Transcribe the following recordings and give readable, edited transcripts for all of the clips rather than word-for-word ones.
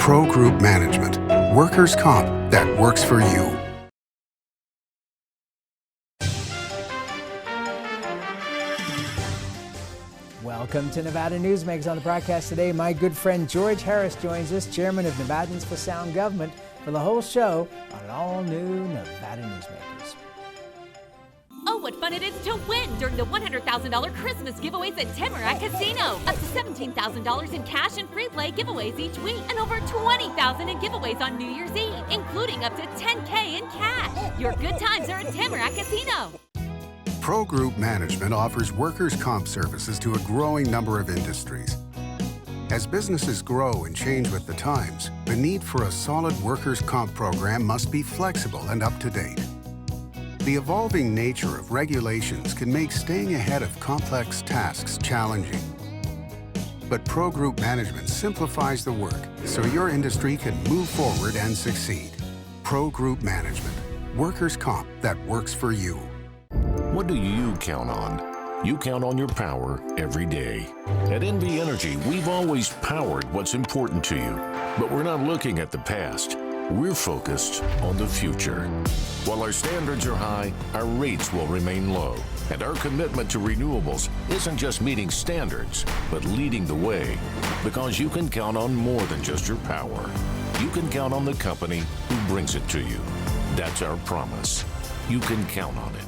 Pro Group Management, workers' comp that works for you. Welcome to Nevada Newsmakers. On the broadcast today, my good friend George Harris joins us, chairman of Nevadans for Sound Government, for the whole show on an all-new Nevada Newsmakers. Oh, what fun it is to win during the $100,000 Christmas giveaways at Tamarack Casino. Up to $17,000 in cash and free play giveaways each week, and over $20,000 in giveaways on New Year's Eve, including up to $10K in cash. Your good times are at Tamarack Casino. Pro Group Management offers workers' comp services to a growing number of industries. As businesses grow and change with the times, the need for a solid workers' comp program must be flexible and up to date. The evolving nature of regulations can make staying ahead of complex tasks challenging. But Pro Group Management simplifies the work so your industry can move forward and succeed. Pro Group Management, workers' comp that works for you. What do you count on? You count on your power every day. At NV Energy, we've always powered what's important to you, but we're not looking at the past. We're focused on the future. While our standards are high, our rates will remain low. And our commitment to renewables isn't just meeting standards, but leading the way. Because you can count on more than just your power. You can count on the company who brings it to you. That's our promise. You can count on it.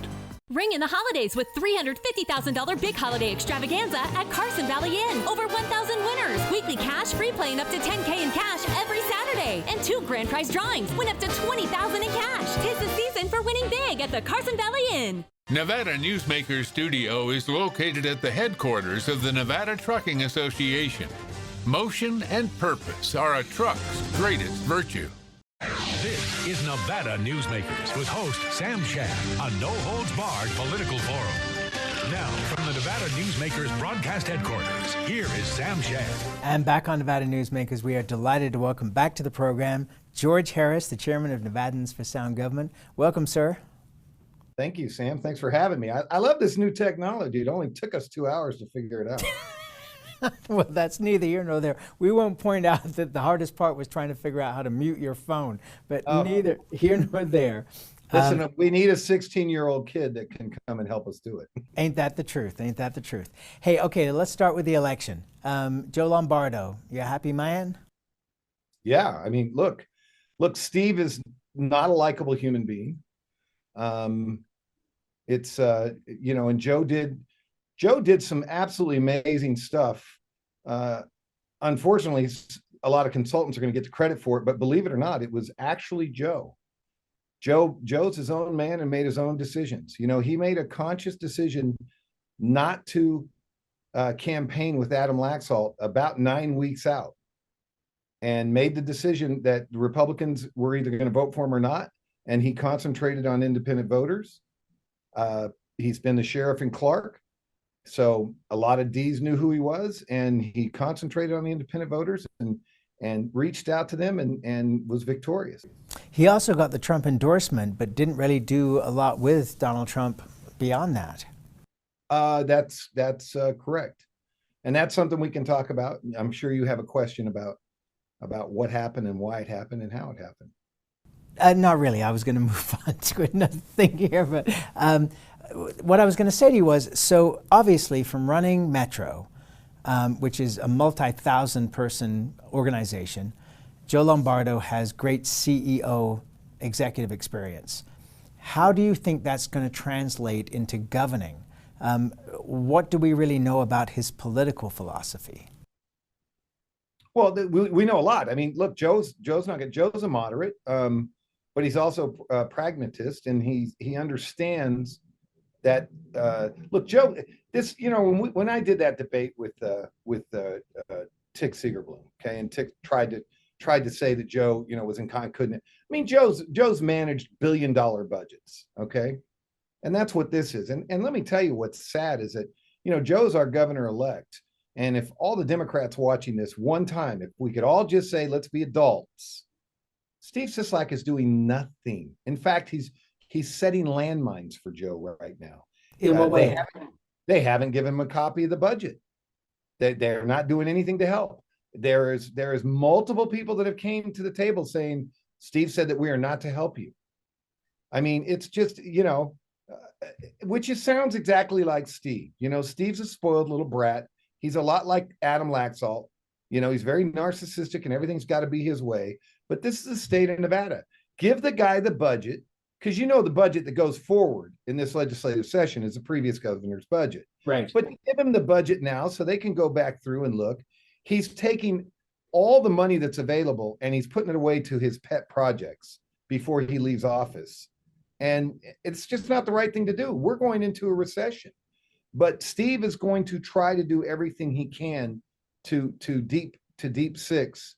Ring in the holidays with $350,000 big holiday extravaganza at Carson Valley Inn. Over 1,000 winners. Weekly cash, free play, and up to $10K in cash every Saturday. And 2 grand prize drawings. Win up to $20,000 in cash. 'Tis the season for winning big at the Carson Valley Inn. Nevada Newsmakers Studio is located at the headquarters of the Nevada Trucking Association. Motion and purpose are a truck's greatest virtue. This is Nevada Newsmakers with host Sam Shad, a no-holds-barred political forum. Now, from the Nevada Newsmakers broadcast headquarters, here is Sam Shad. And back on Nevada Newsmakers, we are delighted to welcome back to the program George Harris, the chairman of Nevadans for Sound Government. Welcome, sir. Thank you, Sam. Thanks for having me. I love this new technology. It only took us 2 hours to figure it out. Well, that's neither here nor there. We won't point out that the hardest part was trying to figure out how to mute your phone, but neither here nor there. Listen, we need a 16-year-old kid that can come and help us do it. Ain't that the truth? Ain't that the truth? Hey, okay, let's start with the election. Joe Lombardo, you a happy man? Yeah, I mean, look, Steve is not a likable human being. It's and Joe did some absolutely amazing stuff. Unfortunately, a lot of consultants are going to get the credit for it, but believe it or not, it was actually Joe. Joe's his own man and made his own decisions. You know, he made a conscious decision not to campaign with Adam Laxalt about 9 weeks out, and made the decision that the Republicans were either going to vote for him or not. And he concentrated on independent voters. He's been the sheriff in Clark. So a lot of D's knew who he was, and he concentrated on the independent voters and reached out to them and was victorious. He also got the Trump endorsement, but didn't really do a lot with Donald Trump beyond that. That's correct. And that's something we can talk about. I'm sure you have a question about what happened and why it happened and how it happened. Not really. I was going to move on to another thing here, but what I was going to say to you was, so obviously from running Metro, which is a multi-thousand person organization, Joe Lombardo has great CEO executive experience. How do you think that's going to translate into governing? What do we really know about his political philosophy? Well, we know a lot. I mean, look, Joe's not good. Joe's a moderate, but he's also a pragmatist, and he understands that. Look, Joe, this, when I did that debate with Tick Segerblum, okay, and Tick tried to say that Joe, was in couldn't. I mean, Joe's managed billion-dollar budgets, okay, and that's what this is. And let me tell you what's sad is that Joe's our governor-elect. And if all the Democrats watching this one time, if we could all just say, let's be adults, Steve Sisolak is doing nothing. In fact, he's setting landmines for Joe right now. In what way? They haven't given him a copy of the budget. They're not doing anything to help. There is multiple people that have came to the table saying, Steve said that we are not to help you. I mean, it's just, which sounds exactly like Steve. Steve's a spoiled little brat. He's a lot like Adam Laxalt. He's very narcissistic and everything's got to be his way. But this is the state of Nevada. Give the guy the budget, because the budget that goes forward in this legislative session is the previous governor's budget. Right. But give him the budget now so they can go back through and look. He's taking all the money that's available and he's putting it away to his pet projects before he leaves office. And it's just not the right thing to do. We're going into a recession. But Steve is going to try to do everything he can to deep six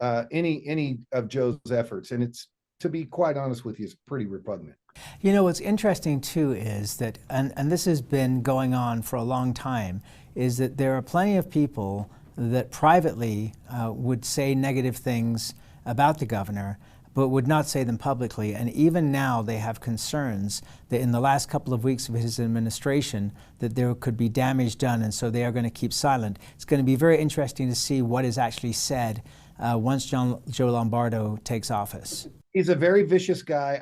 any of Joe's efforts. And it's, to be quite honest with you, it's pretty repugnant. What's interesting too is that, and this has been going on for a long time, is that there are plenty of people that privately would say negative things about the governor, but would not say them publicly. And even now they have concerns that in the last couple of weeks of his administration that there could be damage done, and so they are going to keep silent. It's going to be very interesting to see what is actually said once Joe Lombardo takes office. He's a very vicious guy.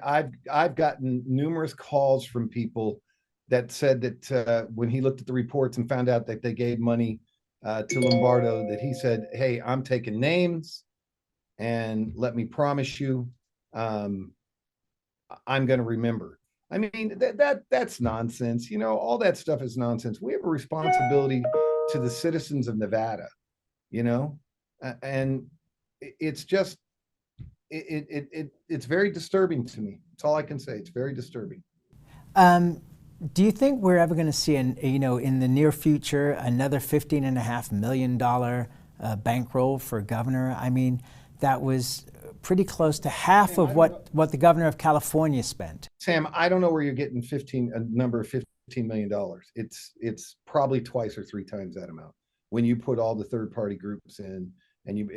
I've gotten numerous calls from people that said that when he looked at the reports and found out that they gave money to Lombardo, that he said, hey, I'm taking names, and let me promise you, I'm going to remember. I mean, that's nonsense. All that stuff is nonsense. We have a responsibility to the citizens of Nevada, and it's just, it's very disturbing to me. That's all I can say. It's very disturbing. Do you think we're ever going to see, in the near future, another $15.5 million bankroll for governor? I mean, that was pretty close to half of what the governor of California spent. Sam, I don't know where you're getting a number of $15 million. It's probably twice or three times that amount when you put all the third-party groups in. And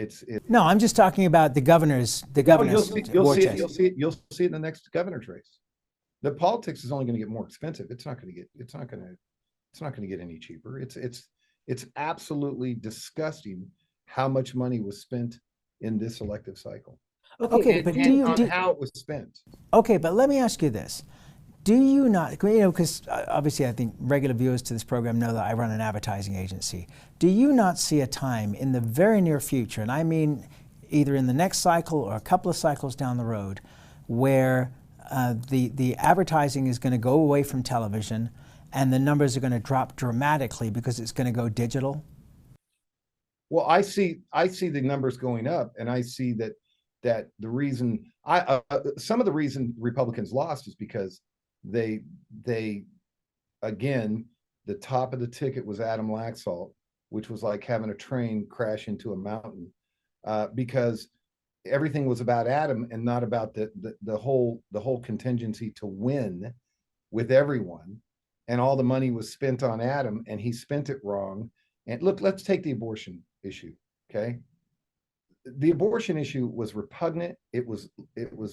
no, I'm just talking about the governor's. You'll see it in the next governor's race. The politics is only going to get more expensive. It's not going to get any cheaper. It's absolutely disgusting how much money was spent in this elective cycle. Okay, but how it was spent. Okay, but let me ask you this. Do you not, because obviously I think regular viewers to this program know that I run an advertising agency. Do you not see a time in the very near future, and I mean either in the next cycle or a couple of cycles down the road, where the advertising is going to go away from television and the numbers are going to drop dramatically because it's going to go digital? Well, I see the numbers going up, and I see that the reason some of the reason Republicans lost is because they again, the top of the ticket was Adam Laxalt, which was like having a train crash into a mountain, because everything was about Adam and not about the whole contingency to win with everyone. And all the money was spent on Adam, and he spent it wrong. And look, let's take the abortion issue. Okay. The abortion issue was repugnant. It was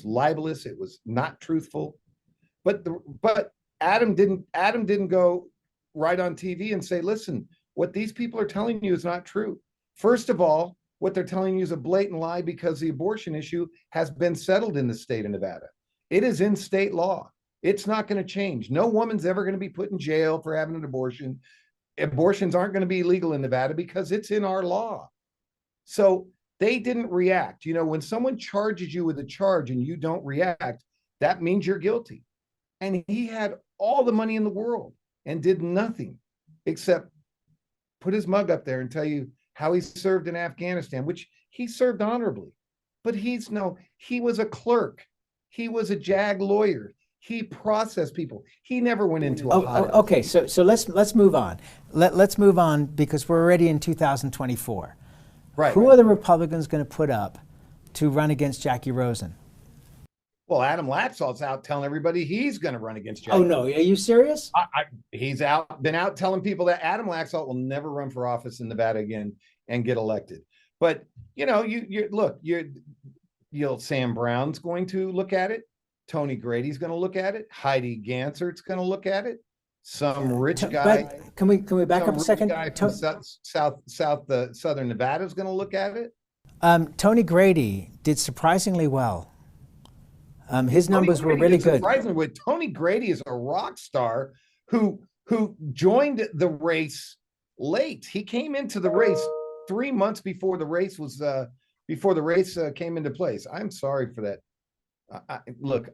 libelous. It was not truthful. But Adam didn't go right on TV and say, listen, what these people are telling you is not true. First of all, what they're telling you is a blatant lie, because the abortion issue has been settled in the state of Nevada. It is in state law. It's not going to change. No woman's ever going to be put in jail for having an abortion. Abortions aren't going to be legal in Nevada because it's in our law. So they didn't react. When someone charges you with a charge and you don't react, that means you're guilty. And he had all the money in the world and did nothing except put his mug up there and tell you how he served in Afghanistan, which he served honorably. But he was a clerk. He was a JAG lawyer. He processed people. He never went into a hospital. Okay, so let's move on. Let's move on, because we're already in 2024. Right. Who are the Republicans going to put up to run against Jackie Rosen? Well, Adam Laxalt's out telling everybody he's going to run against Jackie. Oh no, are you serious? He's been out telling people that Adam Laxalt will never run for office in Nevada again and get elected. But Sam Brown's going to look at it. Tony Grady's going to look at it. Heidi Gansert's going to look at it. some rich guy. But can we back up a second? Guy from southern Nevada is going to look at it. Tony Grady did surprisingly well. His numbers were really good. Surprisingly, Tony Grady is a rock star who joined the race late. He came into the race 3 months before the race was came into place. I'm sorry for that. Look,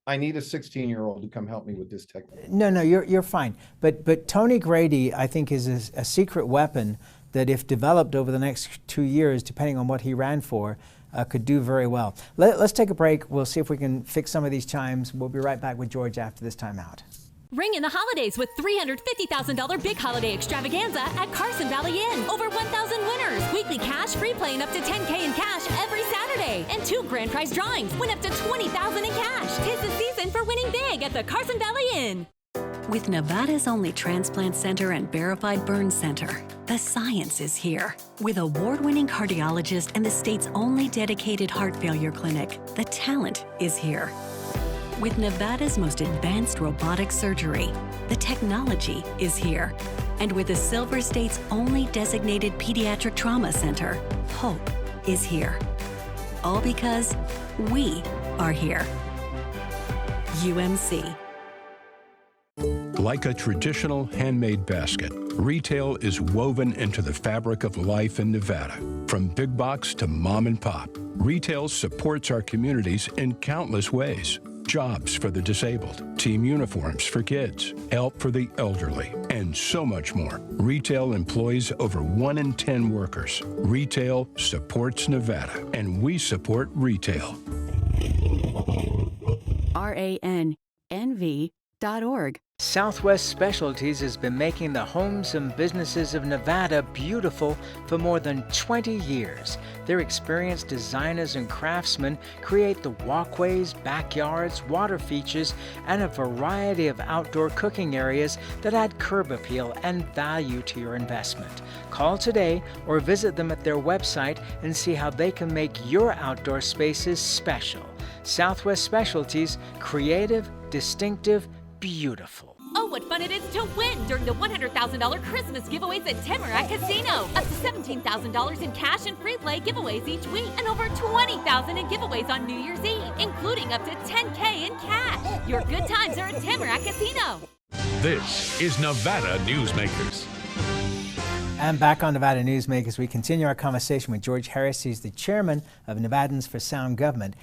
I need a 16-year-old to come help me with this technique. No, you're fine. But Tony Grady, I think, is a secret weapon that, if developed over the next 2 years, depending on what he ran for, could do very well. Let's take a break. We'll see if we can fix some of these chimes. We'll be right back with George after this timeout. Ring in the holidays with $350,000 big holiday extravaganza at Carson Valley Inn. Over 1,000 winners. Weekly cash, free play, and up to $10K in cash every Saturday. And 2 grand prize drawings. Win up to $20,000 in cash. 'Tis the season for winning big at the Carson Valley Inn. With Nevada's only transplant center and verified burn center, the science is here. With award-winning cardiologist and the state's only dedicated heart failure clinic, the talent is here. With Nevada's most advanced robotic surgery, the technology is here. And with the Silver State's only designated pediatric trauma center, hope is here. All because we are here. UMC. Like a traditional handmade basket, retail is woven into the fabric of life in Nevada. From big box to mom and pop, retail supports our communities in countless ways. Jobs for the disabled, team uniforms for kids, help for the elderly, and so much more. Retail employs over 1 in 10 workers. Retail supports Nevada, and we support retail. RANNV.org. Southwest Specialties has been making the homes and businesses of Nevada beautiful for more than 20 years. Their experienced designers and craftsmen create the walkways, backyards, water features, and a variety of outdoor cooking areas that add curb appeal and value to your investment. Call today or visit them at their website and see how they can make your outdoor spaces special. Southwest Specialties, creative, distinctive, beautiful. Oh, what fun it is to win during the $100,000 Christmas giveaways at Tamarack Casino. Up to $17,000 in cash and free play giveaways each week, and over $20,000 in giveaways on New Year's Eve, including up to $10K in cash. Your good times are at Tamarack Casino. This is Nevada Newsmakers. And back on Nevada Newsmakers, we continue our conversation with George Harris. He's the chairman of Nevadans for Sound Government.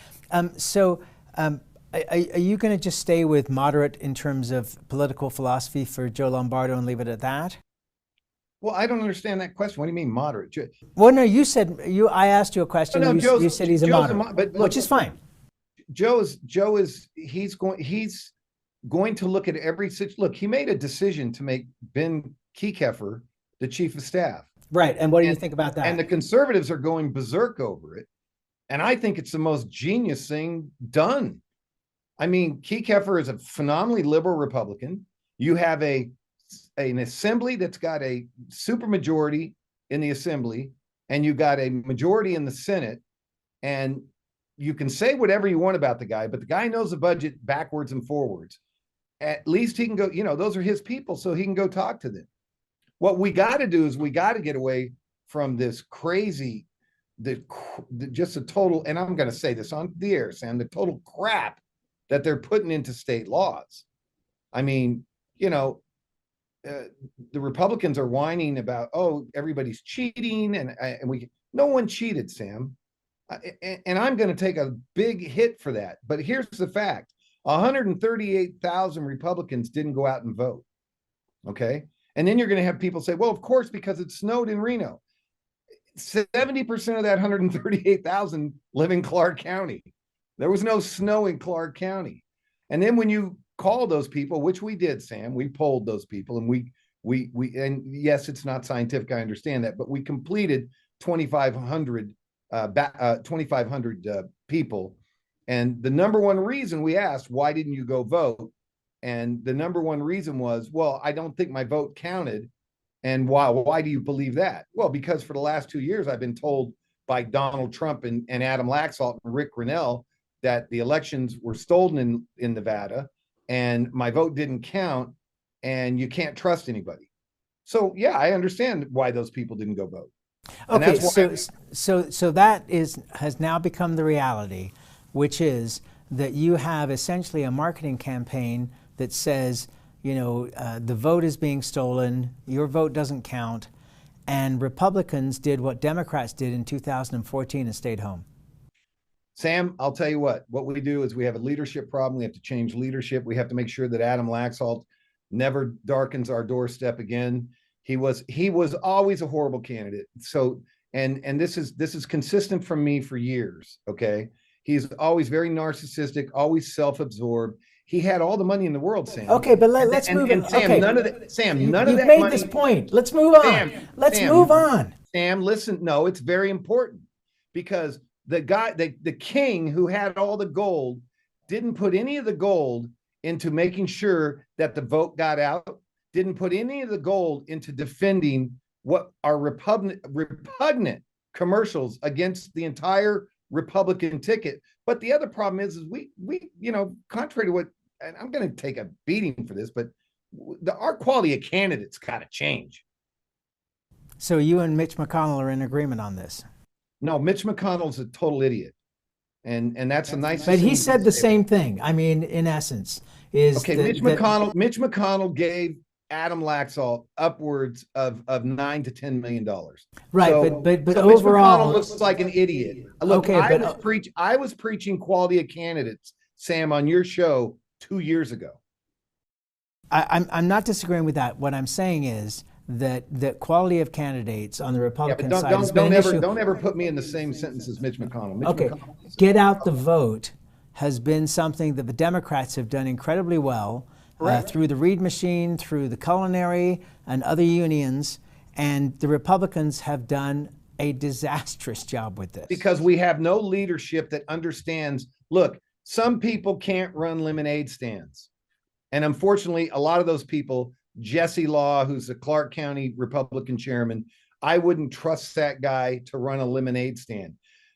Are you going to just stay with moderate in terms of political philosophy for Joe Lombardo and leave it at that? Well, I don't understand that question. What do you mean moderate? Well, no, I asked you a question. No, and you said he's a moderate, but look, which is fine. He's going to look at every situation. Look, he made a decision to make Ben Kekeffer the chief of staff. Right, and what do you think about that? And the conservatives are going berserk over it. And I think it's the most genius thing done. I mean, Kekeffer is a phenomenally liberal Republican. You have an assembly that's got a supermajority in the assembly, and you got a majority in the Senate. And you can say whatever you want about the guy, but the guy knows the budget backwards and forwards. At least he can go, those are his people, so he can go talk to them. What we got to do is we got to get away from this crazy, just a total, and I'm going to say this on the air, Sam, the total crap that they're putting into state laws. I mean, the Republicans are whining about, everybody's cheating, and no one cheated, Sam. And I'm going to take a big hit for that. But here's the fact: 138,000 Republicans didn't go out and vote. Okay, and then you're going to have people say, "Well, of course, because it snowed in Reno." 70% of that 138,000 live in Clark County. There was no snow in Clark County. And then when you call those people, which we did, Sam, we polled those people, and we and yes, it's not scientific, I understand that, but we completed 2,500 people. And the number one reason we asked, why didn't you go vote? And the number one reason was, well, I don't think my vote counted. And why do you believe that? Well, because for the last 2 years, I've been told by Donald Trump and Adam Laxalt and Rick Grinnell that the elections were stolen in Nevada, and my vote didn't count, and you can't trust anybody. So yeah, I understand why those people didn't go vote. And Okay, that's why so that has now become the reality, which is that you have essentially a marketing campaign that says, the vote is being stolen, your vote doesn't count, and Republicans did what Democrats did in 2014 and stayed home. Sam, I'll tell you what we do is we have a leadership problem. We have to change leadership. We have to make sure that Adam Laxalt never darkens our doorstep again. He was always a horrible candidate. So, and this is consistent from me for years. Okay. He's always very narcissistic, always self-absorbed. He had all the money in the world, Sam. Okay, but let's move on. Sam, okay. none of that. Sam, none of You've that made money. this point. Let's move on. Let's move on. Sam, listen. No, it's very important because the guy, the king who had all the gold, didn't put any of the gold into making sure that the vote got out. Didn't put any of the gold into defending what are repugnant commercials against the entire Republican ticket. But the other problem is we contrary to what, and I'm going to take a beating for this, but our quality of candidates got to change. So you and Mitch McConnell are in agreement on this? No, Mitch McConnell's a total idiot, and that's a nice. But he said the same thing. I mean, in essence, is okay. Mitch McConnell gave Adam Laxalt upwards of $9 to $10 million. Right, so, but so overall, Mitch McConnell looks like an idiot. Look, okay, I was preaching quality of candidates, Sam, on your show 2 years ago. I'm not disagreeing with that. What I'm saying is that quality of candidates on the Republican side has been an issue. Don't ever put me in the same sentence as Mitch McConnell. Get out the vote has been something that the Democrats have done incredibly well. Through the Reid machine, through the culinary and other unions, and the Republicans have done a disastrous job with this. Because we have no leadership that understands, look, some people can't run lemonade stands. And unfortunately, a lot of those people, Jesse Law, who's the Clark County Republican chairman, I wouldn't trust that guy to run a lemonade stand.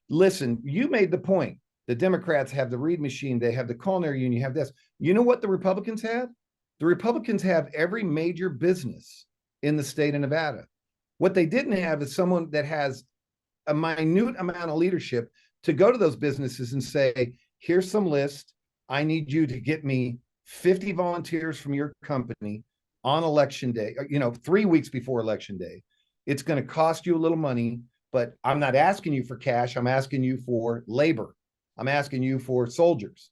Listen, you made the point. The Democrats have the Reid machine. They have the culinary union. You have this. You know what the Republicans have? The Republicans have every major business in the state of Nevada. What they didn't have is someone that has a minute amount of leadership to go to those businesses and say, here's some list. I need you to get me 50 volunteers from your company on election day, 3 weeks before election day. It's going to cost you a little money, but I'm not asking you for cash. I'm asking you for labor. I'm asking you for soldiers,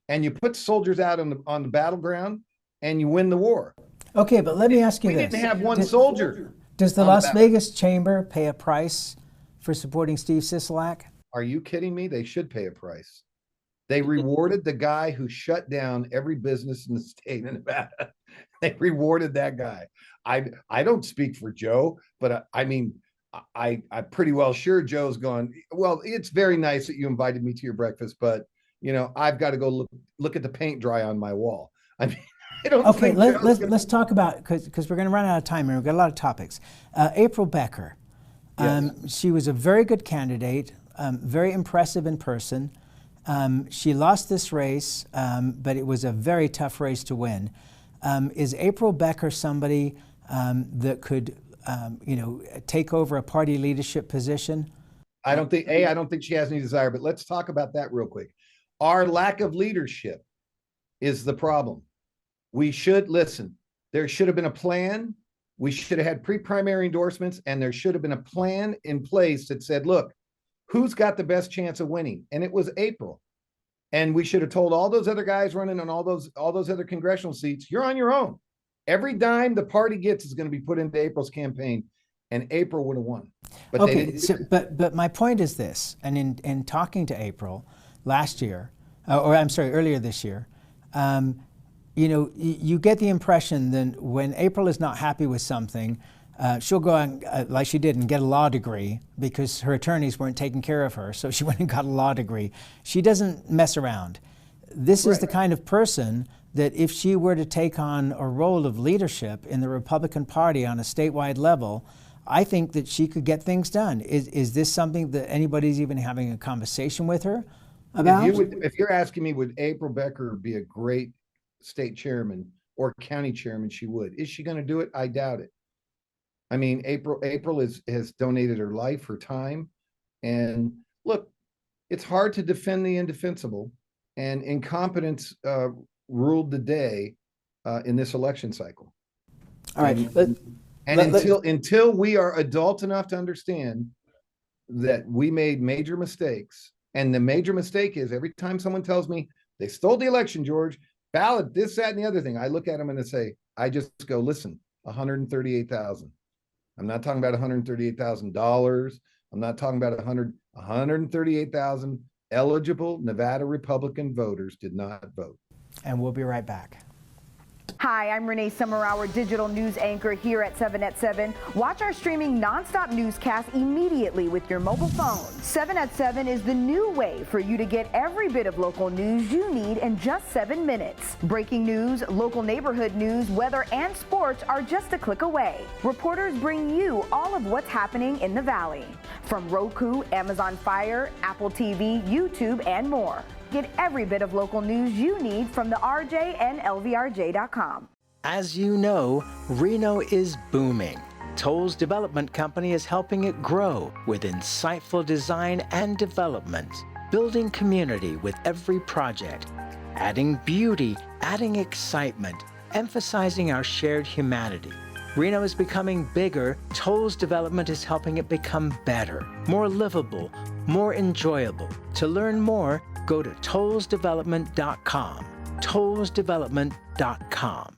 and you put soldiers out on the battleground, and you win the war. Okay, but let me ask you this: we didn't have one soldier. Does the Las Vegas Chamber pay a price for supporting Steve Sisolak? Are you kidding me? They should pay a price. They rewarded the guy who shut down every business in the state of Nevada. They rewarded that guy. I don't speak for Joe, but I'm pretty well sure Joe's going, well, it's very nice that you invited me to your breakfast, but I've got to go look at the paint dry on my wall. I mean, I don't. Okay, let's talk about, because we're going to run out of time and we've got a lot of topics. April Becker, she was a very good candidate, very impressive in person. She lost this race, but it was a very tough race to win. Is April Becker somebody that could take over a party leadership position? I don't think she has any desire, but let's talk about that real quick. Our lack of leadership is the problem. We should listen. There should have been a plan. We should have had pre-primary endorsements, and there should have been a plan in place that said, look, who's got the best chance of winning? And it was April. And we should have told all those other guys running on all those other congressional seats, you're on your own. Every dime the party gets is going to be put into April's campaign, and April would have won. But okay, they didn't. But my point is this, and in talking to April last year, earlier this year, you get the impression that when April is not happy with something, she'll go and, like she did, and get a law degree because her attorneys weren't taking care of her, so she went and got a law degree. She doesn't mess around. This is the kind of person that if she were to take on a role of leadership in the Republican Party on a statewide level, I think that she could get things done. Is this something that anybody's even having a conversation with her about? If you're asking me, would April Becker be a great state chairman or county chairman, she would. Is she going to do it? I doubt it. I mean, April has donated her life, her time. And look, it's hard to defend the indefensible, and incompetence ruled the day in this election cycle. All right. Until we are adult enough to understand that we made major mistakes, and the major mistake is every time someone tells me they stole the election, George, ballot, this, that, and the other thing, I look at them and I say, I just go, listen, 138,000. I'm not talking about $138,000. I'm not talking about 138,000 eligible Nevada Republican voters did not vote. And we'll be right back. Hi, I'm Renee Summerhour, digital news anchor here at 7 at 7. Watch our streaming nonstop newscast immediately with your mobile phone. 7 at 7 is the new way for you to get every bit of local news you need in just 7 minutes. Breaking news, local neighborhood news, weather, and sports are just a click away. Reporters bring you all of what's happening in the Valley. From Roku, Amazon Fire, Apple TV, YouTube, and more. Get every bit of local news you need from the RJ and LVRJ.com. As you know, Reno is booming. Toll's development company is helping it grow with insightful design and development, building community with every project, adding beauty, adding excitement, emphasizing our shared humanity. Reno is becoming bigger. Toll's development is helping it become better, more livable, more enjoyable. To learn more, go to tollsdevelopment.com. tollsdevelopment.com.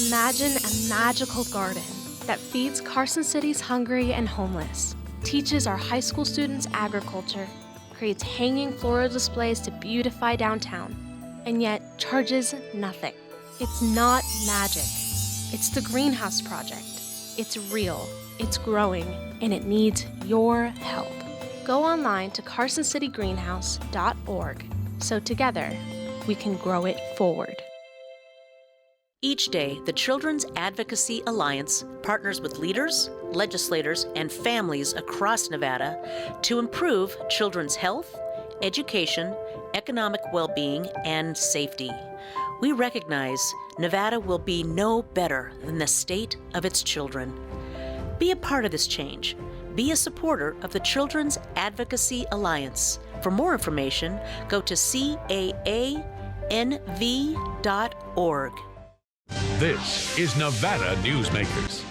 Imagine a magical garden that feeds Carson City's hungry and homeless, teaches our high school students agriculture, creates hanging floral displays to beautify downtown, and yet charges nothing. It's not magic. It's the Greenhouse Project. It's real, it's growing, and it needs your help. Go online to carsоncitygreenhouse.org so together we can grow it forward. Each day, the Children's Advocacy Alliance partners with leaders, legislators, and families across Nevada to improve children's health, education, economic well-being, and safety. We recognize Nevada will be no better than the state of its children. Be a part of this change. Be a supporter of the Children's Advocacy Alliance. For more information, go to caanv.org. This is Nevada Newsmakers.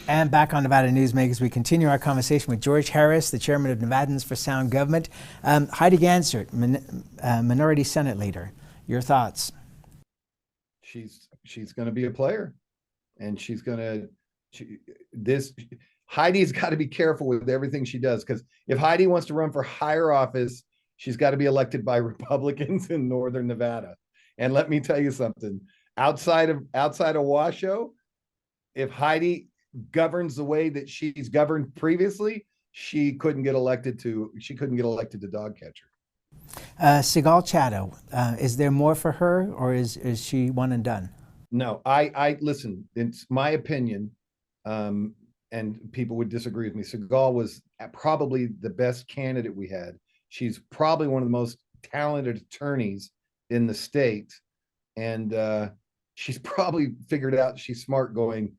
And back on Nevada Newsmakers, we continue our conversation with George Harris, the chairman of Nevadans for Sound Government. Heidi Gansert, Minority Senate Leader. Your thoughts? She's going to be a player, and Heidi's got to be careful with everything she does, because if Heidi wants to run for higher office, she's got to be elected by Republicans in Northern Nevada. And let me tell you something, outside of Washoe, if Heidi governs the way that she's governed previously, she couldn't get elected to dog catcher. Sigal Chato, is there more for her, or is she one and done? No, I listen, it's my opinion, and people would disagree with me. Sigal was probably the best candidate we had. She's probably one of the most talented attorneys in the state. And she's probably figured out she's smart going,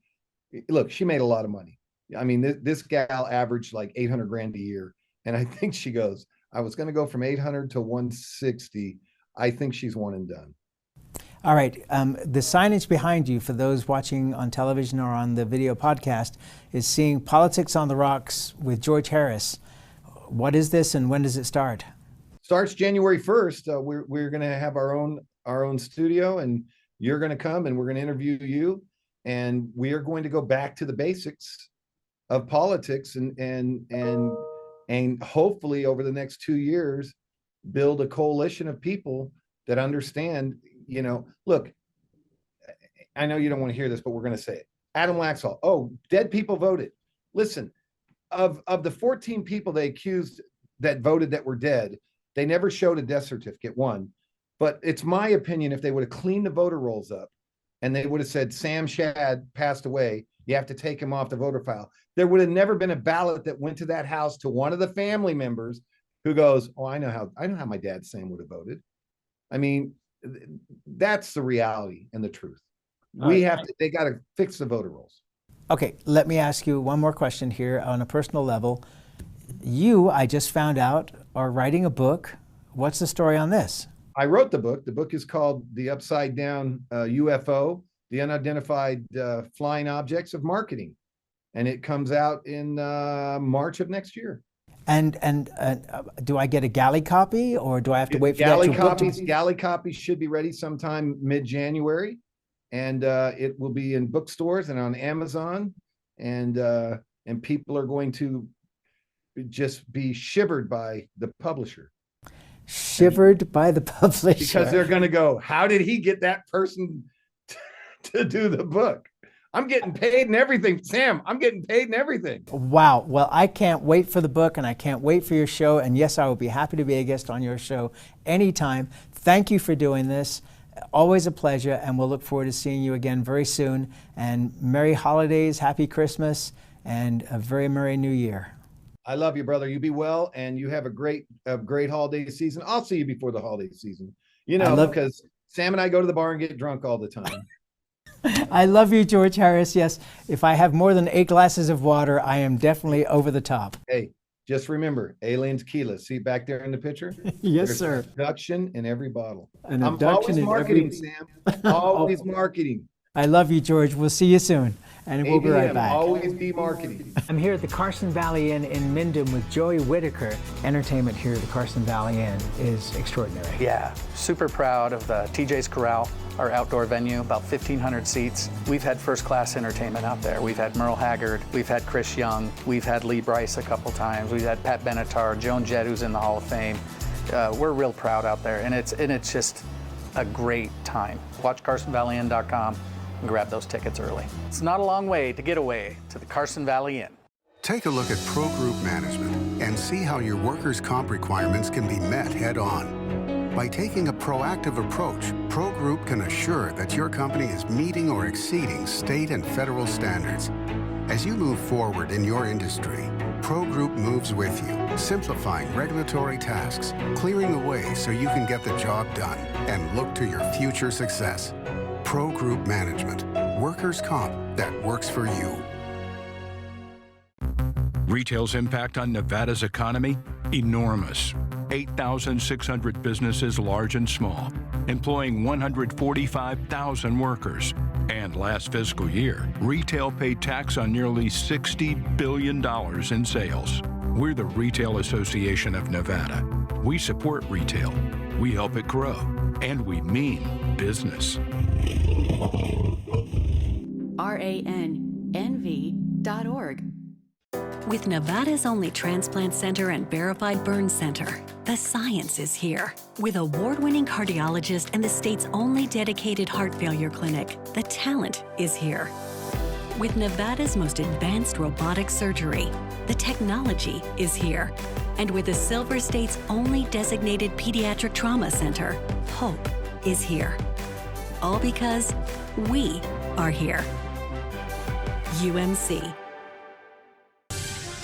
look, she made a lot of money. I mean, this gal averaged like 800 grand a year. And I think she goes, I was going to go from 800 to 160. I think she's one and done. All right. The signage behind you, for those watching on television or on the video podcast, is seeing Politics on the Rocks with George Harris. What is this, and when does it start? Starts January 1st. We're going to have our own studio, and you're going to come and we're going to interview you, and we are going to go back to the basics of politics and hopefully over the next 2 years build a coalition of people that understand. Look, I know you don't want to hear this, but we're going to say it. Adam Laxalt. Oh, dead people voted. Listen, of the 14 people they accused that voted that were dead, they never showed a death certificate, one. But it's my opinion, if they would have cleaned the voter rolls up and they would have said Sam Shad passed away, you have to take him off the voter file, there would have never been a ballot that went to that house to one of the family members who goes, oh, I know how my dad Sam would have voted. I mean, that's the reality and the truth. They got to fix the voter rolls. Okay, let me ask you one more question here on a personal level. You, I just found out, are writing a book. What's the story on this? I wrote the book. The book is called The Upside Down UFO, The Unidentified Flying Objects of Marketing. And it comes out in March of next year. And do I get a galley copy, or do I have to wait for the actual book? Galley copies should be ready sometime mid-January. And it will be in bookstores and on Amazon. And people are going to just be shivered by the publisher. Shivered by the publisher. Because they're going to go, how did he get that person to do the book? I'm getting paid and everything. Sam, I'm getting paid and everything. Wow. Well, I can't wait for the book, and I can't wait for your show. And yes, I will be happy to be a guest on your show anytime. Thank you for doing this. Always a pleasure, and we'll look forward to seeing you again very soon. And Merry Holidays, Happy Christmas, and a very Merry New Year. I love you, brother. You be well, and you have a great holiday season. I'll see you before the holiday season. Because Sam and I go to the bar and get drunk all the time. I love you, George Harris. Yes, if I have more than 8 glasses of water, I am definitely over the top. Hey, just remember, Alien Tequila. See back there in the picture? Yes, There's sir. An abduction in every bottle. An I'm abduction always in marketing, every... Sam. Always marketing. I love you, George. We'll see you soon. And we'll be right ABM, back. Always be marketing. I'm here at the Carson Valley Inn in Minden with Joey Whitaker. Entertainment here at the Carson Valley Inn is extraordinary. Yeah, super proud of the TJ's Corral, our outdoor venue, about 1,500 seats. We've had first-class entertainment out there. We've had Merle Haggard, we've had Chris Young, we've had Lee Brice a couple times, we've had Pat Benatar, Joan Jett, who's in the Hall of Fame. We're real proud out there, and it's just a great time. Watch CarsonValleyInn.com. and grab those tickets early. It's not a long way to get away to the Carson Valley Inn. Take a look at Pro Group Management and see how your workers' comp requirements can be met head-on. By taking a proactive approach, Pro Group can assure that your company is meeting or exceeding state and federal standards. As you move forward in your industry, Pro Group moves with you, simplifying regulatory tasks, clearing the way so you can get the job done and look to your future success. Pro Group Management, workers' comp that works for you. Retail's impact on Nevada's economy? Enormous. 8,600 businesses, large and small, employing 145,000 workers. And last fiscal year, retail paid tax on nearly $60 billion in sales. We're the Retail Association of Nevada. We support retail, we help it grow, and we mean business. RANNV.org. With Nevada's only transplant center and verified burn center, the science is here. With award-winning cardiologist and the state's only dedicated heart failure clinic, the talent is here. With Nevada's most advanced robotic surgery, the technology is here. And with the Silver State's only designated pediatric trauma center, hope is here. All because we are here. UMC.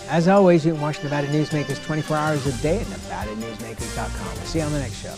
As always, you can watch Nevada Newsmakers 24 hours a day at NevadaNewsmakers.com. We'll see you on the next show.